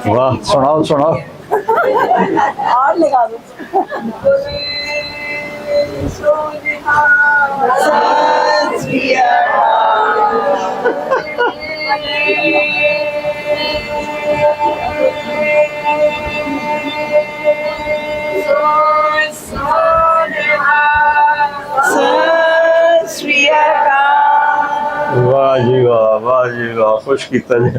واہ سناؤ سناؤ. اور لگا دو. واہ جی واہ واہ جی واہ خوش کیتا جی.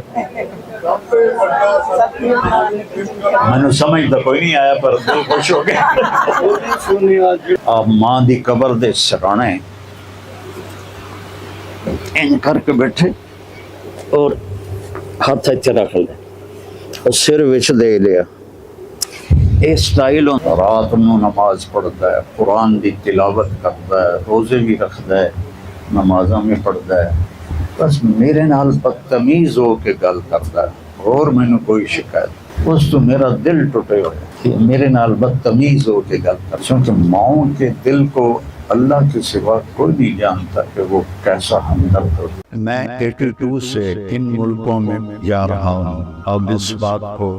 مینوں سمجھ تو کوئی نہیں آیا پر دل خوش ہو گیا. آپ ماں دی قبر دے سرانے این کر کے بیٹھے اور ہاتھ اتنے رکھ لے اور سر وچ دے لیا. یہ سٹائل رات نو نماز پڑھتا ہے, قرآن دی تلاوت کرتا ہے, روزے بھی رکھتا ہے, نمازاں میں پڑھتا ہے, بس میرے نال بدتمیز ہو کے گل کرتا ہے اور مینوں کوئی شکایت. اس تو میرا دل ٹوٹے ہوئے کہ میرے نال بدتمیز ہو کے گل کرتا, کیونکہ ماؤں کے دل کو اللہ کے سوا کوئی نہیں جانتا کہ وہ کیسا ہمدرد ہو. میں 82 سے ان ملکوں میں جا رہا ہوں. اب اس بات کو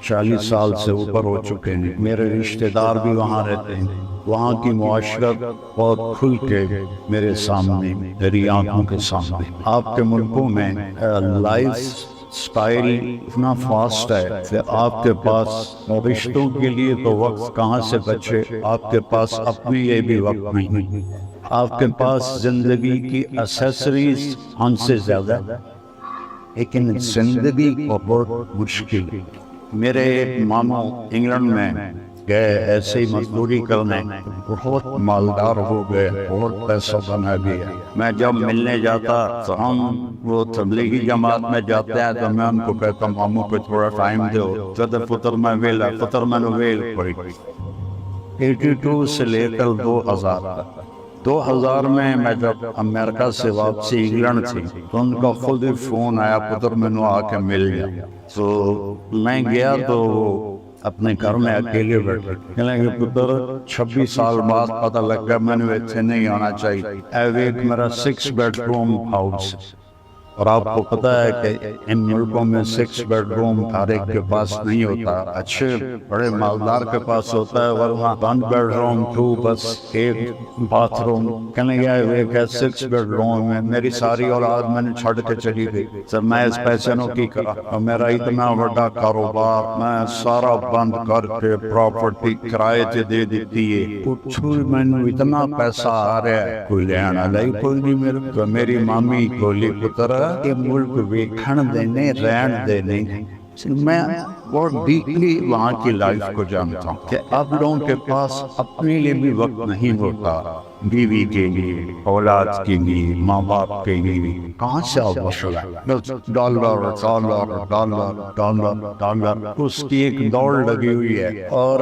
40 سال سے اوپر ہو چکے ہیں. میرے رشتہ دار بھی وہاں رہتے ہیں. وہاں کی معاشرت بہت کھل کے میرے سامنے, میری آنکھوں کے سامنے. آپ کے ملکوں میں لائف سٹائل اتنا فاسٹ ہے کہ آپ کے پاس رشتوں کے لیے تو وقت کہاں سے بچے, آپ کے پاس اپنے لیے بھی وقت نہیں. آپ کے پاس زندگی کی ایسیسریز ہم سے زیادہ, لیکن زندگی کو بہت مشکل. میرے ماموں انگلینڈ میں گئے ایسے ہی مزدوری کرنے, بہت مالدار ہو گئے, بہت پیسہ بنا گیا. میں جب ملنے جاتا تو ہم وہ تبلیغی جماعت میں جاتے ہیں تو میں ان کو کہتا ہوں ماموں کو تھوڑا ٹائم دو, کہتے پتر میں ویلا, پتر میں ویل پڑی. 82 سے لے کر 2000 تک. 2000 میں جب امریکہ سے واپسی انگلینڈ تھی تو ان کا خود ہی فون آیا, پتر میں آ کے مل گیا. تو میں گیا تو اپنے گھر میں اکیلے بیٹھے, کہ پتر 26 سال بعد پتہ لگ گیا میں نے ایتھے نہیں آنا چاہیے. ایک میرا 6 بیڈ روم ہاؤس, اور آپ کو پتہ ہے کہ ان ملکوں میں 6 بیڈ روم ہر ایک کے پاس نہیں ہوتا. اچھے بڑے مالدار کے پاس ہوتا ہے, ورنہ 1 بیڈ روم 2 بس ایک باتھ روم. کہنے گیا ایک ہے 6 بیڈ روم میں. میری ساری اولاد میں نے چھڑ کے چلی گئی. سب میں اس پیسے نو کی کرا, اور میرا اتنا بڑا کاروبار میں سارا بند کر کے پراپرٹی کرائے تے دے دیتی ہے. کچھ میں نے اتنا پیسہ آ رہا ہے کوئی لینا لائی کوئی نہیں. میری مامی بولی پتر یہ ملک ویکھن دینے رہن دینے. میں بہت ڈیپلی وہاں کی لائف کو جانتا ہوں کہ آپ لوگوں کے پاس اپنے لیے بھی وقت نہیں ہوتا, بیوی کے لیے, اولاد کے لیے, ماں باپ کے لیے. کہاں سے آپ dollar dollar dollar dollar dollar, اس کی ایک دوڑ لگی ہوئی ہے. اور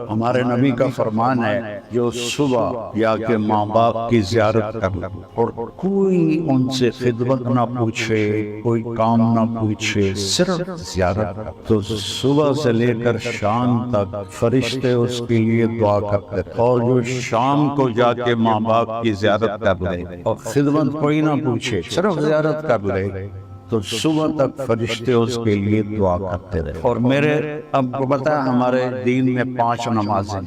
ہمارے نبی کا فرمان ہے جو صبح یا کے ماں باپ کی زیارت کر لے اور کوئی ان سے خدمت نہ پوچھے, کوئی کام نہ پوچھے, صرف زیارت, تو صبح سے لے کر شام تک فرشتے اس کے لیے دعا کرتے. اور جو شام کو جا کے ماں باپ کی زیارت کر لے اور خدمت کوئی نہ پوچھے, صرف زیارت کر لے, تو صبح تک فرشتے اس کے لیے دعا کرتے رہے. اور میرے اب کو پتا ہے ہمارے دین میں 5 نمازیں,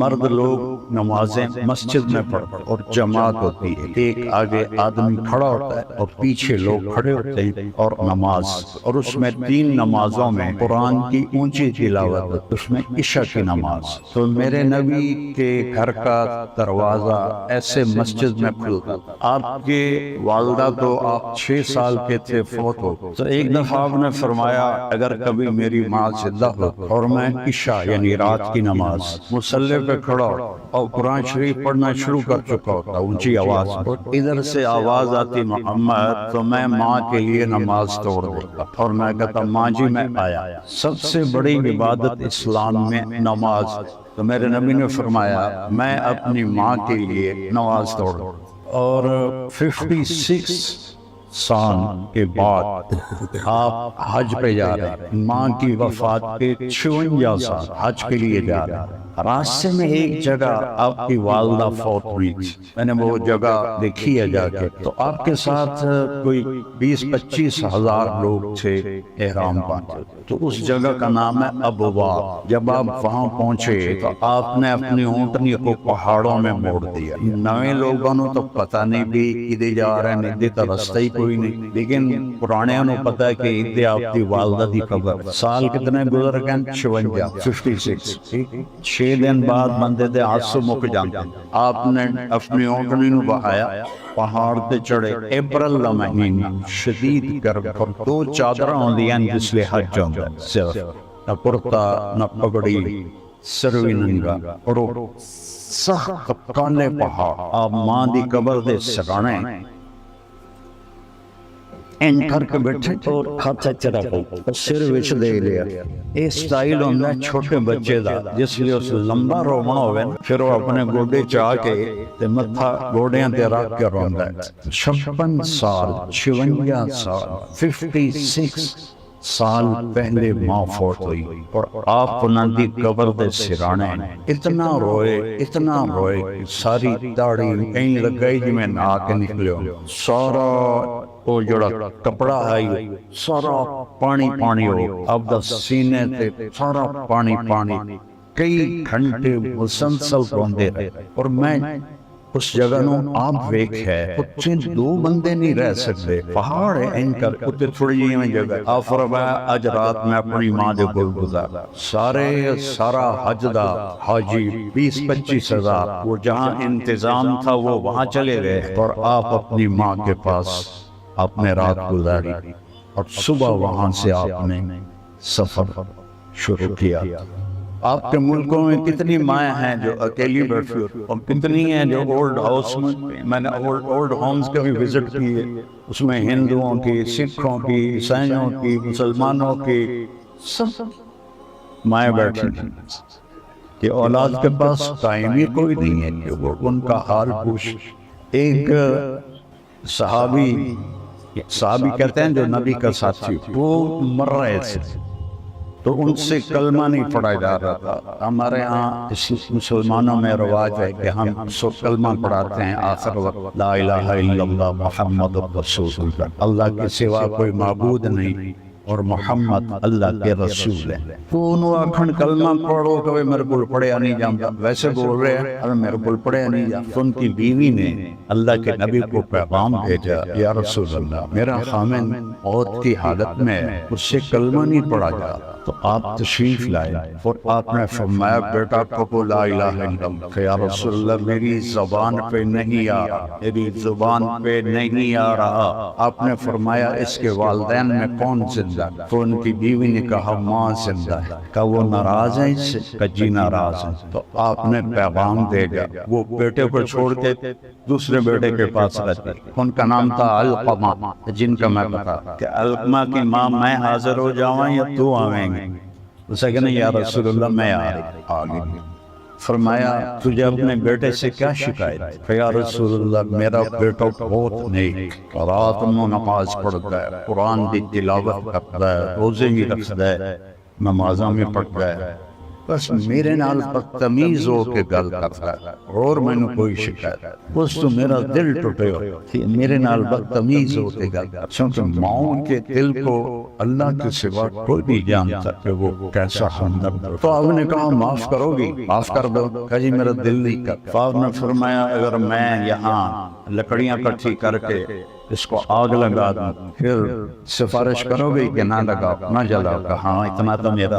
مرد لوگ نمازیں مسجد میں پڑھتے اور جماعت ہوتی ہے. ایک آگے آدمی کھڑا ہوتا ہے اور پیچھے لوگ کھڑے ہوتے ہیں اور نماز, اور اس میں 3 نمازوں میں قرآن کی اونچی تلاوت, اس میں عشاء کی نماز. تو میرے نبی کے گھر کا دروازہ ایسے مسجد میں کھلتا. آپ کے والدہ تو آپ 6 سال کے تھے تو ایک دفعہ آپ نے فرمایا اگر کبھی میری ماں زندہ ہو اور میں عشاء یعنی رات کی نماز مصلی پہ کھڑا اور قرآن شریف پڑھنا شروع کر چکا ہوتا اونچی آواز, اور ادھر سے آواز آتی محمد, تو میں ماں کے لیے نماز توڑ دیتا اور میں کہتا ماں جی میں آیا. سب سے بڑی عبادت اسلام میں نماز. تو میرے نبی نے فرمایا میں اپنی ماں کے لیے نماز توڑ. اور 56 سال کے بعد آپ حج پہ جا رہے ہیں. ماں کی وفات کے 56 سال حج کے لیے جا رہے ہیں. راستے میں ایک جگہ آپ کی والدہ فوت ہوئی تھی، میں نے وہ جگہ دیکھی ہے جا کے، تو آپ کے ساتھ کوئی 20-25 ہزار لوگ تھے احرام باندھے، تو اس جگہ کا نام ہے ابوا۔ جب آپ وہاں پہنچے تو آپ نے اپنی اونٹنی کو پہاڑوں میں موڑ دیا۔ نئے لوگوں نے تو پتہ نہیں بھی ادھر جا رہے ہیں، ادھر تو رستہ ہی کوئی نہیں، لیکن پرانے نے پتہ ہے کہ ادھر آپ کی والدہ دی قبر۔ سال کتنے گزر گئے؟ 56۔ 6 دن بعد بندے دے آنسو مک جاندے، آپ نے اپنی اونٹنی نو بہایا، پہاڑ تے چڑھے۔ اپریل دا مہینہ، شدید گرم، اور 2 چادراں ہوندیاں جس لئے حج ہوندا ہے، صرف نہ کرتا نہ پگڑی، سروی ننگا، اور سخت کالے پہاڑ۔ آپ ماں دی قبر دے سرانے این کر کے بیٹھے اور ہاتھ رکھ سر وچ دے لیا۔ یہ سٹائل ہوندا ہے چھوٹے بچے دا، جس لیے اس لمبا رونا ہوئے پھر وہ اپنے گوڑے چاہ کے تے متھا گوڑیاں تے رکھ کے روندا ہے۔ 56 سال، 56 سال، 56 سال پہلے ماں فوت ہوئی، اور آپ انہاں دی قبر دے سرانے اتنا روئے ساری داڑھی کہیں لگائی جی میں نہا کے نکلیو، سارا وہ جڑا کپڑا آئی سارا پانی ہو، اب دا سینے تے سارا پانی، کئی گھنٹے مسلسل روندے رہے۔ اور میں اس جگہ نو آپ ویکھ ہے اتنے 2 بندے نہیں رہ سکتے، پہاڑ ہے این کر اتنے تھوڑی جی میں جگہ۔ آپ فرمایا اج رات میں اپنی ماں دے گل گزارا، سارا حج دا حاجی 20-25 ہزار، وہ جہاں انتظام تھا وہ وہاں چلے گئے، اور آپ اپنی ماں کے پاس آپ نے رات گزاری، اور صبح وہاں سے آپ نے سفر شروع کیا۔ آپ کے ملکوں میں کتنی مائیں ہیں جو اکیلی بیٹھی ہوتی، اور کتنی ہیں جو اولڈ ہاؤس میں نے اولڈ ہومز کے بھی وزٹ کیے، اس میں ہندوؤں کی، سکھوں کی، عیسائیوں کی، مسلمانوں کی، سب مائیں بیٹھی ہیں کہ اولاد کے پاس ٹائم ہی کوئی نہیں ہے کہ وہ ان کا حال پوچھ۔ ایک صحابی کہتے ہیں جو نبی کا ساتھی، وہ مر رہے تھے تو ان سے کلمہ نہیں پڑھا جا رہا تھا۔ ہمارے ہاں مسلمانوں میں رواج ہے کہ ہم کلمہ پڑھاتے ہیں آخر وقت، لا الہ الا اللہ محمد رسول اللہ، اللہ کے سوا کوئی معبود نہیں اور محمد اللہ کے رسول ہے۔ تو انہوں اکھن کلمہ پڑھو کہ میرے کو پڑھیا نہیں جانتا، ویسے بول رہے ہیں اور میرے کو پڑھیا نہیں جانتا۔ ان کی بیوی نے اللہ کے نبی کو پیغام بھیجا، یا رسول اللہ میرا خامن موت کی حالت میں اس سے کلمہ نہیں پڑھا جا، تو آپ تشریف لائے، اور آپ نے فرمایا بیٹا کہو لا الہ الا اللہ، کہ یا رسول اللہ میری زبان پہ نہیں آ رہا، میری زبان پہ نہیں آ رہا۔ آپ نے فرمایا اس کے والدین میں کون زندہ؟ تو ان کی بیوی نے کہا ماں زندہ ہے۔ کہا وہ ناراض ہیں اس سے؟ کہا جی ناراض ہیں۔ تو آپ نے پیغام دے گا، وہ بیٹے کو چھوڑ کے دوسرے بیٹے کے پاس رہتے، ان کا نام تھا علقمہ، جن کا میں بتا کہ علقمہ کی ماں میں حاضر ہو جاؤں یا تو آویں گے؟ اسے کہنا یا رسول اللہ میں آگے۔ فرمایا تجھے اپنے بیٹے سے کیا شکایت؟ یا رسول اللہ میرا بیٹا بہت نیک، رات میں نماز پڑھتا ہے، قرآن کی تلاوت کرتا ہے، روزے بھی رکھتا ہے، نمازاں میں پڑھتا ہے، بس میرے نال بدتمیز ہو کے گل کرتا ہے، اور میں نے کوئی شکایت بس تو میرا دل ٹوٹے ہو میرے نال بدتمیز ہو کے گل کرتا، چونکہ ماؤں کے دل کو اللہ کے سوا کوئی نہیں جانتا کہ وہ کیسا ہمدرد ہو۔ تو آپ نے کہا معاف کرو گی؟ معاف کر دو۔ کہا جی میرا دل نہیں کرتا۔ آپ نے فرمایا اگر میں یہاں لکڑیاں کٹھی کر کے اس کو آگ لگا دوں پھر سفارش کرو گی کہ نہ لگاؤ نہ جلاؤ؟ کہا ہاں اتنا تو میرا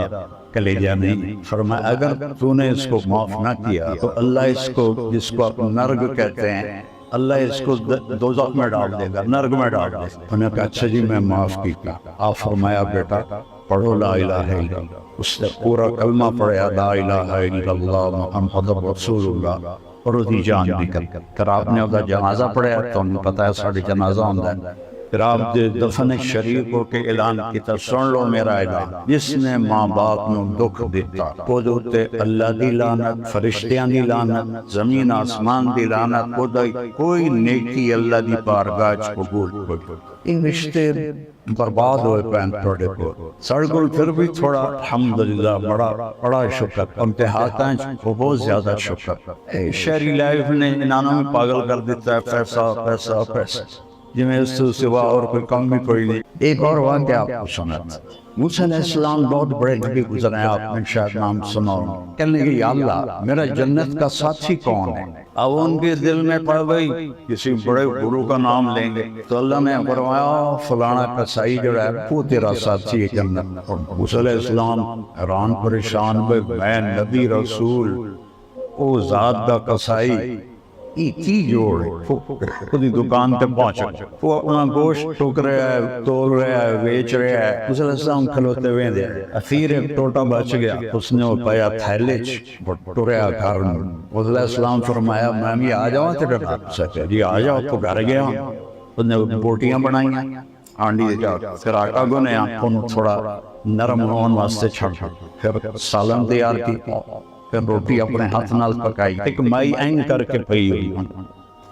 کلیجہ نہیں۔ فرمایا اگر تو نے اس کو معاف نہ کیا تو اللہ اس کو، جس کو آپ نرگ کہتے ہیں، اللہ اس کو دوزخ میں ڈال دے گا، نرگ میں ڈال دے گا۔ انہوں نے کہا اچھا جی میں معاف کیا۔ آپ فرمایا بیٹا پڑھو لا الہ الا اللہ۔ اس نے پورا کلمہ پڑھا لا الہ الا اللہ محمد رسول اللہ، اور اس کی جان نکل کر آپ نے اس کا جنازہ پڑھا تو انہیں پتا ہے ساڑھے جنازہ ہوتا ہے، پھر آپ دے دفن شریف ہو کے اعلان کیتا سن لو میرا اعلان جس نے ماں باپ نو دکھ دیتا او تے اللہ دی لعنت فرشتیاں دی لعنت زمین آسمان دی لعنت کوئی نیکی اللہ دی بارگاہ چ قبول ہوئی ان رشتے برباد ہوئے پین تھوڑے کو ساڑھے کو پھر بھی تھوڑا الحمدللہ بڑا شکر امتحاتاں بہت زیادہ شکر شہری لائف نے انہوں میں پاگل کر دیتا ہے پیسہ پیسہ پیسہ جی میں اس سے سوا اور کوئی کم بھی کوئی نہیں ایک اور واقعہ آپ کو سنا موسیٰ علیہ السلام بہت بڑے نبی گزرے ہیں آپ نے شاید نام سنا کہنے کہ یا اللہ میرا جنت کا ساتھی کون ہے اب ان کے دل میں پڑ گئی کسی بڑے گرو کا نام لیں گے تو اللہ نے فرمایا فلانا قصائی جو ہے وہ تیرا ساتھی ہے جنت موسیٰ علیہ السلام حیران پریشان ہوئے میں نبی رسول او ذات دا قصائی کی جوڑ خودی دکان تے پہنچا وہ اپنا گوشت ٹوک رہا ہے تول رہا ہے بیچ رہا ہے موسیٰ علیہ السلام کھلوتے ہوئے دے اخیر ایک ٹوٹا بچ گیا اس نے وہ پایا تھیلے ٹوریا گھر موسیٰ علیہ السلام فرمایا میں بھی آ جاؤں تیرے گھر سکے جی آ جاؤ تو گھر گیا اس نے بوٹیاں بنائی آنڈی دے جا پھر آٹا گنے انہوں تھوڑا نرم ہون واسطے چھڑ پھر سالن تیار کی پھر روٹی اپنے ہاتھ نال پکائی ایک مائی اینگ کر کے پئی ہوئی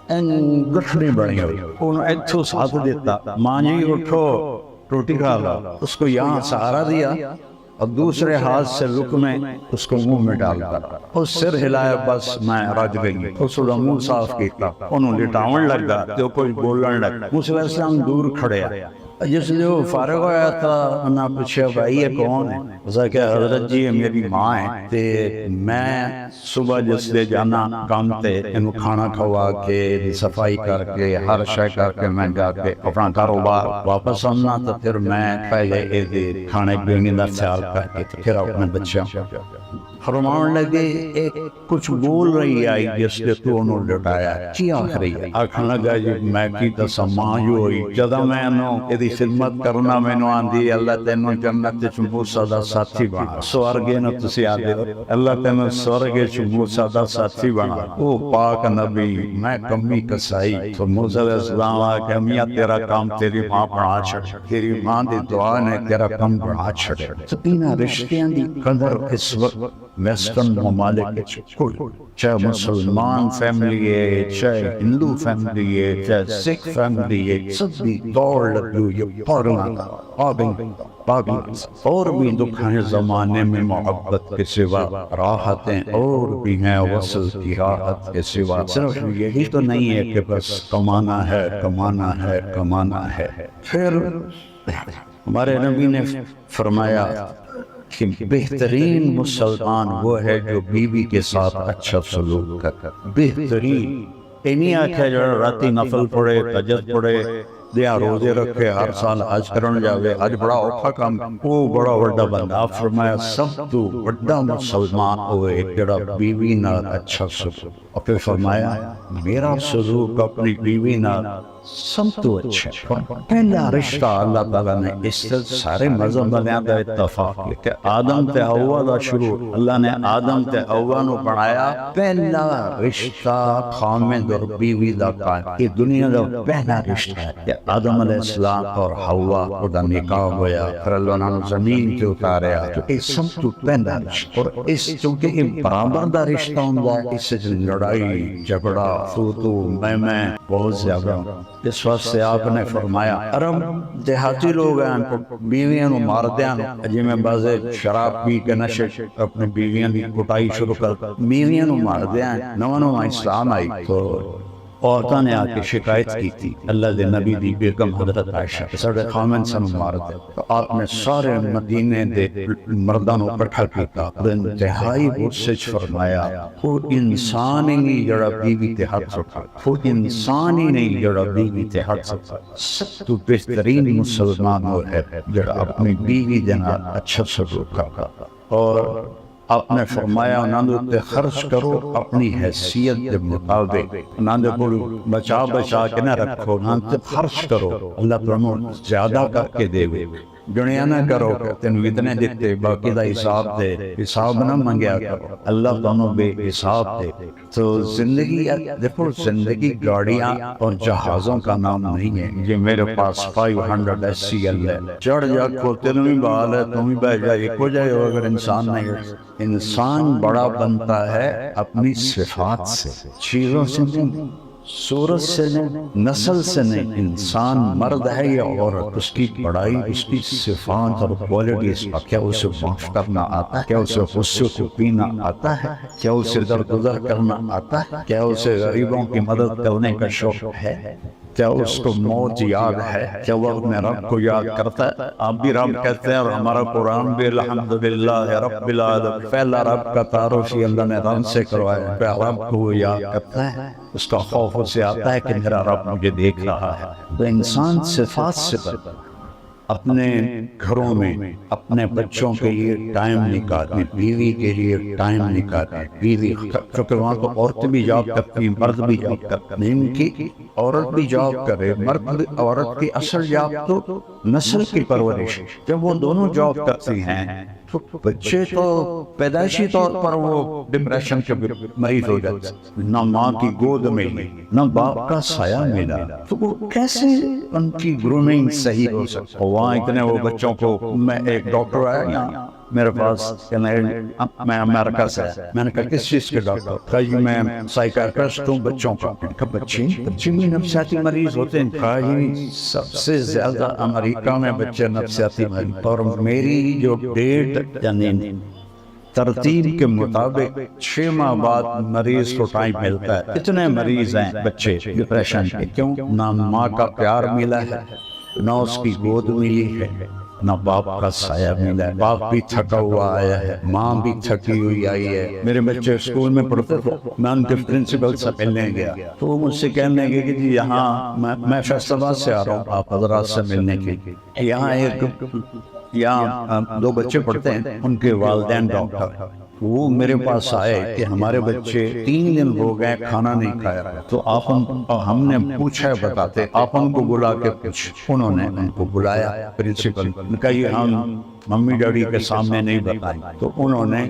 اینگ گٹھنی بڑی ہوئی انہوں ایتھو ساتھ دیتا ماں جی اٹھو روٹی کھا لا اس کو یہاں سہارا دیا اور دوسرے ہاتھ سے لقمے اس کو منہ میں ڈالتا اور سر ہلایا بس میں رج گئی اس کو منہ صاف کیتا انہوں لٹاون لگا تو کوئی بولن لگا موسیٰ علیہ السلام دور کھڑے جس نے وہ فارغ ہویا تھا انہاں پوچھا بھائی یہ کون ہے اسا کہ حضرت جی میری ماں ہے تے میں صبح جس لے جانا کام تے انہوں کھانا کھوا کے صفائی کر کے ہر شے کر کے میں جا کے اپنا کاروبار واپس آنا تو پھر میں پہلے کھانے پینے کا خیال کر کے پھر اپنے بچوں فرمان لگے ایک کچھ بول رہی آئی جس نے تو انہوں لٹایا کی آخ رہی ہے آکھن لگا جی میں کی دسا ماں جو ہوئی جدہ میں انہوں ایدی خدمت کرنا میں انہوں آندھی اللہ تینوں جنت چمبو سادہ ساتھی بنا سوارگے نہ تسی آدھے اللہ تینوں سوارگے چمبو سادہ ساتھی بنا او پاک نبی میں کمی کسائی تو موسیٰ علیہ السلام آکے میاں تیرا کام تیری ماں بڑھا چھڑے تیری ماں دی دعا نے تیرا کام بڑھا چھڑے سپینہ رشتیاں دی قدر اس وقت ویسٹرن ممالک کوئی چاہے مسلمان فیملی ہے چاہے ہندو فیملی ہے چاہے سکھ فیملی ہے سب بھی دوڑ لگو یہ پڑھنا پاگل اور بھی دکھانے زمانے میں محبت کے سوا راحتیں اور بھی ہیں وصل کی راحت کے سوا صرف یہی تو نہیں ہے کہ بس کمانا ہے کمانا ہے کمانا ہے پھر ہمارے نبی نے فرمایا کہ بہترین مسلمان وہ ہے جو بیوی کے ساتھ اچھا سلوک کرتا بہترین انہی آکھا جو راتی نفل پڑھے تہجد پڑھے دیا روزے رکھے ہر سال حج کرن جاوے حج بڑا اوکھا کام وہ بڑا وڈا بندہ آپ فرمایا سب تو وڈا مسلمان ہوئے جڑا بیوی نہ اچھا سلوک اور پھر فرمایا میرا سلوک اپنی بیوی نہ سب تو اچھا پہلا رشتہ اللہ تعالیٰ نے اس سے سارے مذہب بنیا دا اتفاق لکھا آدم تے حوا دا شروع اللہ نے آدم تے حوا نو بنایا پہلا رشتہ خامد اور بیوی دا قائم یہ دنیا دا پہلا رشتہ ہے کہ آدم علیہ السلام اور حوا دا نکاح ہویا پھر اللہ نے زمین کے اتاریا تو یہ سب تو پہلا رشتہ اور اس چونکہ یہ برابر دا رشتہ ہوندا اس سے لڑائی جھگڑا تو میں بہت زیادہ اس وقت سے آپ نے فرمایا عرب دیہاتی لوگ ہیں بیویاں نو مار دیاں جی میں بازے شراب پی کے نشے اپنے بیویاں دی کٹائی شروع کر بیویاں نو مار دیاں نو اسلام آئی تو عورتوں نے آ کے شکایت کی تھی اللہ دے نبی دی بیگم حضرت عائشہ ساڑھے خامن سے مار دے تو آپ نے سارے مدینے دے مردانوں کٹھا کیتا انتہائی غصے فرمایا وہ انسان ہی نہیں جڑا بیوی تے ہاتھ رکھا وہ انسان ہی نہیں جڑا بیوی تے ہاتھ رکھا سب تو بہترین مسلمان وہ ہے جڑا اپنی بیوی دینا اچھا سلوک کرتا اور آپ نے فرمایا انہوں نے خرچ کرو اپنی حیثیت کے مطابق انہوں نے بولو بچا کے نہ رکھو انہوں نے خرچ کرو اللہ پرمو زیادہ کر کے دے دنیا نہ کرو کہ تینوں اتنے دیتے باقی دا حساب دے، حساب نہ منگیا کرو، اللہ تمہیں بے حساب دے۔ تو زندگی، دیکھو زندگی گاڑیاں اور جہازوں کا نام نہیں ہے۔ یہ میرے پاس 500 SCL ہے، چڑھ جا کو تینوں بھی بحال ہے، تم بھی بہ جائے، ایک ہو جائے ہو اگر انسان نہیں ہے۔ انسان بڑا بنتا ہے اپنی صفات سے، چیزوں سے نہیں، صورت سے نہیں، نسل سے نہیں۔ انسان مرد ہے یا عورت، اس کی بڑائی اس کی صفات اور کوالٹیز کا، کیا اسے معاف کرنا آتا ہے، کیا اسے غصے کو پینا آتا ہے، کیا اسے درگزر کرنا آتا ہے، کیا اسے غریبوں کی مدد کرنے کا شوق ہے، کیا اس کو موت یاد ہے، کیا وہ اپنے رب کو یاد کرتا ہے۔ آپ بھی رب کہتے ہیں اور ہمارا قرآن بھی الحمدللہ رب العالمین، پہلا رب کا تعارف ہی اللہ نے رب سے کروایا، پہلا رب کو وہ یاد کرتا ہے، اس کا خوف اسے آتا ہے کہ میرا رب مجھے دیکھ رہا ہے۔ تو انسان صفات سے بنتا ہے۔ اپنے گھروں میں اپنے بچوں کے لیے ٹائم نکالیں، بیوی کے لیے ٹائم نکالیں، بیوی، کیونکہ وہاں تو عورتیں بھی جاب کرتی ہیں، مرد بھی جاب کرتے ہیں، ان کی عورت بھی جاب کرے، مرد عورت کی اصل جاب تو نسل کی پرورش۔ جب وہ دونوں جاب کرتی ہیں تو بچے تو پیدائشی طور پر وہ ڈپریشن کے مریض ہو جاتے ہیں، نہ ماں کی گود ملی نہ باپ کا سایہ ملا، تو وہ کیسے ان کی گرومنگ صحیح ہو سکتا؟ وہاں اتنے وہ بچوں کو، میں ایک ڈاکٹر آیا یہاں میرے پاس، میں امریکہ سے، میں نے کہا کس چیز کے ڈاکٹر؟ کہا جی میں سائیکیٹرسٹ ہوں بچوں کا۔ کہا بچے بھی نفسیاتی مریض ہوتے ہیں؟ کہا جی سب سے زیادہ امریکہ میں بچے نفسیاتی مریض، اور میری جو ڈیٹ یعنی ترتیب کے مطابق 6 ماہ بعد مریض کو ٹائم ملتا ہے۔ اتنے مریض ہیں بچے ڈپریشن کے، کیوں؟ نہ ماں کا پیار ملا ہے، نہ اس کی گود ملی ہے، نہ باپ کا سایہ ملا ہے۔ باپ بھی تھکا ہوا آیا ہے، ماں بھی تھکی ہوئی آئی ہے۔ میرے بچے اسکول میں پڑھتے تھے، میں ان کے پرنسپل سے ملنے گیا تو وہ مجھ سے کہنے لگے کہ جی یہاں میں فیصل آباد سے آ رہا ہوں آپ حضرات سے ملنے کے لیے، یہاں 2 بچے پڑھتے ہیں، ان کے والدین ڈاکٹر، وہ میرے پاس آئے کہ ہمارے بچے 3 دن ہو گئے کھانا نہیں کھایا، تو آپ ہم نے پوچھا بتاتے، آپ ان کو بلا کے پوچھ۔ انہوں نے ان کو بلایا، پرنسپل نے کہا یہ ہم ممی ڈیڈی کے سامنے نہیں بتائیں، تو انہوں نے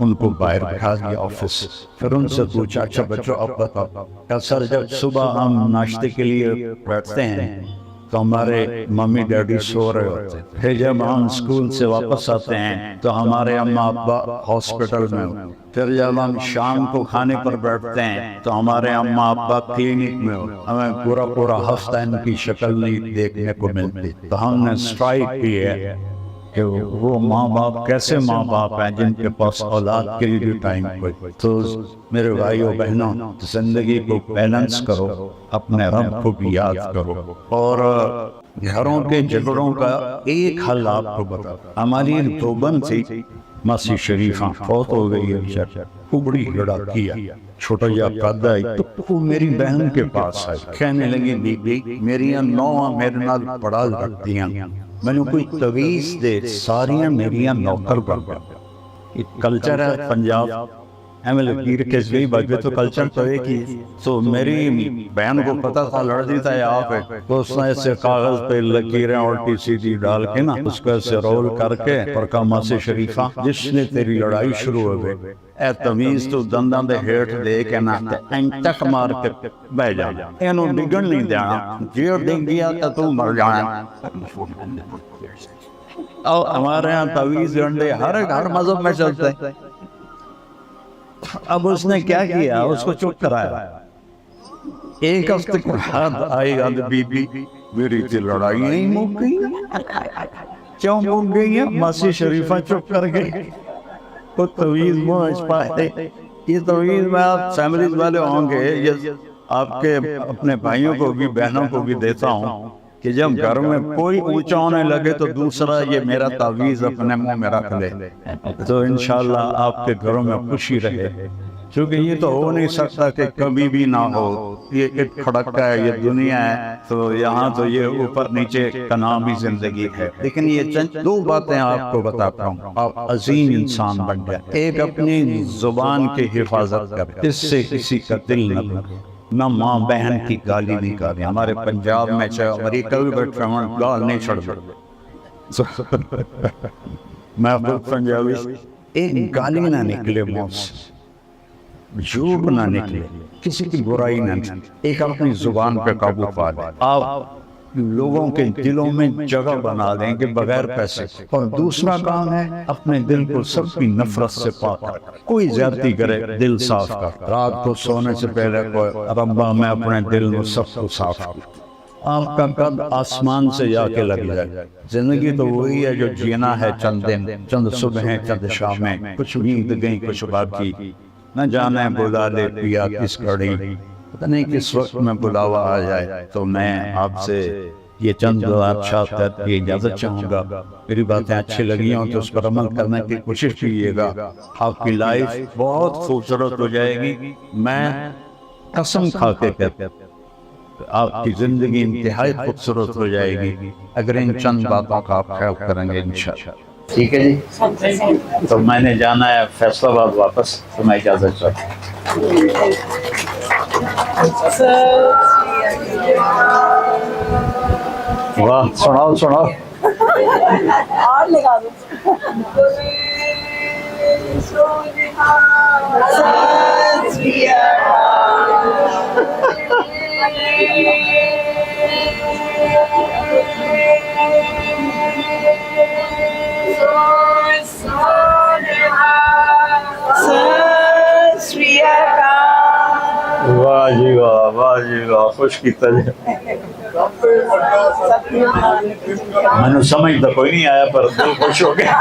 ان کو باہر بٹھا دیا آفس۔ پھر ان سے پوچھا اچھا بچوں اب بتاؤ، کہ سر جب صبح ہم ناشتے کے لیے بیٹھتے ہیں تو ہمارے ممی ڈیڈی سو رہے ہوتے ہیں، پھر جب ہم اسکول سے واپس آتے ہیں تو ہمارے اماں ابا ہاسپٹل میں ہوتے ہیں، پھر جب ہم شام کو کھانے پر بیٹھتے ہیں تو ہمارے اماں ابا کلینک میں ہوتے ہیں، ہمیں پورا ہفتہ ان کی شکل نہیں دیکھنے کو ملتی۔ تو ہم نے سٹرائک کی ہے کہ وہ ماں باپ کیسے ماں باپ ہیں جن کے پاس اولاد کے لیے بھی ٹائم کوئی۔ تو میرے بھائیوں بہنوں، زندگی کو بیلنس کرو، اپنے رب کو بھی یاد کرو، اور گھروں کے جھگڑوں کا ایک حل آپ کو بتا۔ ہماری ایک دیوبند تھی ماسی شریفہ، فوت ہو گئی ہے، وہ بڑی لڑاکی ہے، چھوٹا یا قد آئی تو وہ میری بہن کے پاس آئی، کہنے لگی بی بی میری نوہاں میرے نال بڑا لڑتی ہیں، میں نے کوئی تویز دے ساریاں میریاں نوکر بن گیا۔ یہ کلچر ہے پنجاب، ایم ایل پیر کے بھی بجے تو کلچر تو ایک ہی۔ تو میری بہن کو پتا تھا لڑتی تھا یہ آپ ہے، تو اس نے ایسے کاغذ پہ لکیریں الٹی سیدھی ڈال کے نا اس کو ایسے رول کر کے اور کہا ماسی شریفہ جس نے تیری لڑائی شروع ہو گئی اے تمیز تو دنداں دے ہیٹ دے کے نا تک مار کے بہ جا، اینو ڈگن نہیں دینا، جیڑ ڈگ گیا تو مر جانا۔ اور ہمارے ہاں تویز ڈنڈے ہر مذہب میں چلتے ہیں۔ اب اس نے کیا کیا، اس کو چپ کرایا۔ ایک ہفتے کے بعد آئی گا بی بی میری تی لڑائی نہیں مک گئی، کیوں مک گئی ہے؟ ماسی شریفہ چپ کر گئی، وہ تویز مجھ پائے۔ یہ تویز میں آپ فیملیز والے ہوں گے، یہ آپ کے اپنے بھائیوں کو بھی بہنوں کو بھی دیتا ہوں کہ جب گھر میں کوئی اونچا ہونے لگے تو دوسرا یہ میرا تعویذ اپنے منہ میں رکھ لے، تو انشاءاللہ آپ کے گھروں میں خوشی رہے۔ کیونکہ یہ تو ہو نہیں سکتا کہ کبھی بھی نہ ہو، یہ ایک کھڑکا ہے، یہ دنیا ہے، تو یہاں تو یہ اوپر نیچے کا نام ہی زندگی ہے۔ لیکن یہ چند 2 باتیں آپ کو بتاتا ہوں، آپ عظیم انسان بن جائیں۔ ایک اپنی زبان کی حفاظت کریں، اس سے کسی کا دل نہ لگے، نہ ماں بہن کی گالی نہیں کریں۔ ہمارے پنجاب میں چاہے امریکہ بھی بیٹھے ہوں گال نہیں چھڑ میں خود پنجابی، ایک گالی نہ نکلے منہ سے، جھوٹ نہ نکلے، کسی کی برائی نہ نکلے، ایک اپنی زبان پہ قابو پا لیں، آپ لوگوں کے دلوں میں جگہ بنا دیں کہ بغیر پیسے۔ اور دوسرا کام ہے اپنے دل کو سب کی نفرت سے پاک کر، کوئی زیادتی کرے دل صاف کر، رات کو سونے سے پہلے کوئی ربا میں اپنے دل میں سب کو صاف کر، آپ کا قد آسمان سے جا کے لگ جائے۔ زندگی تو وہی ہے جو جینا ہے، چند دن، چند صبحیں، چند شامیں، کچھ نیند گئی کچھ باقی، نہ جانے بلا لے پیا کس گھڑی، پتہ نہیں کس وقت میں بلاوا آ جائے۔ تو میں آپ سے یہ چند بات کر کے اجازت چاہوں گا، میری باتیں اچھی لگی ہوں تو اس پر عمل کرنے کی کوشش کیجیے گا، آپ کی لائف بہت خوبصورت ہو جائے گی۔ میں قسم کھا کے کہتا ہوں آپ کی زندگی انتہائی خوبصورت ہو جائے گی اگر ان چند باتوں کا آپ خیال کریں گے انشاءاللہ۔ ٹھیک ہے جی، تو میں نے جانا ہے فیصل آباد واپس، تو میں اجازت چاہتا ہوں۔ واہ، سناؤ سناؤ۔ اور لگا دو۔ واہ جی واہ، واہ جی واہ، خوش کیتا جی۔ میں نے سمجھ تو کوئی نہیں آیا پر دل خوش ہو گیا۔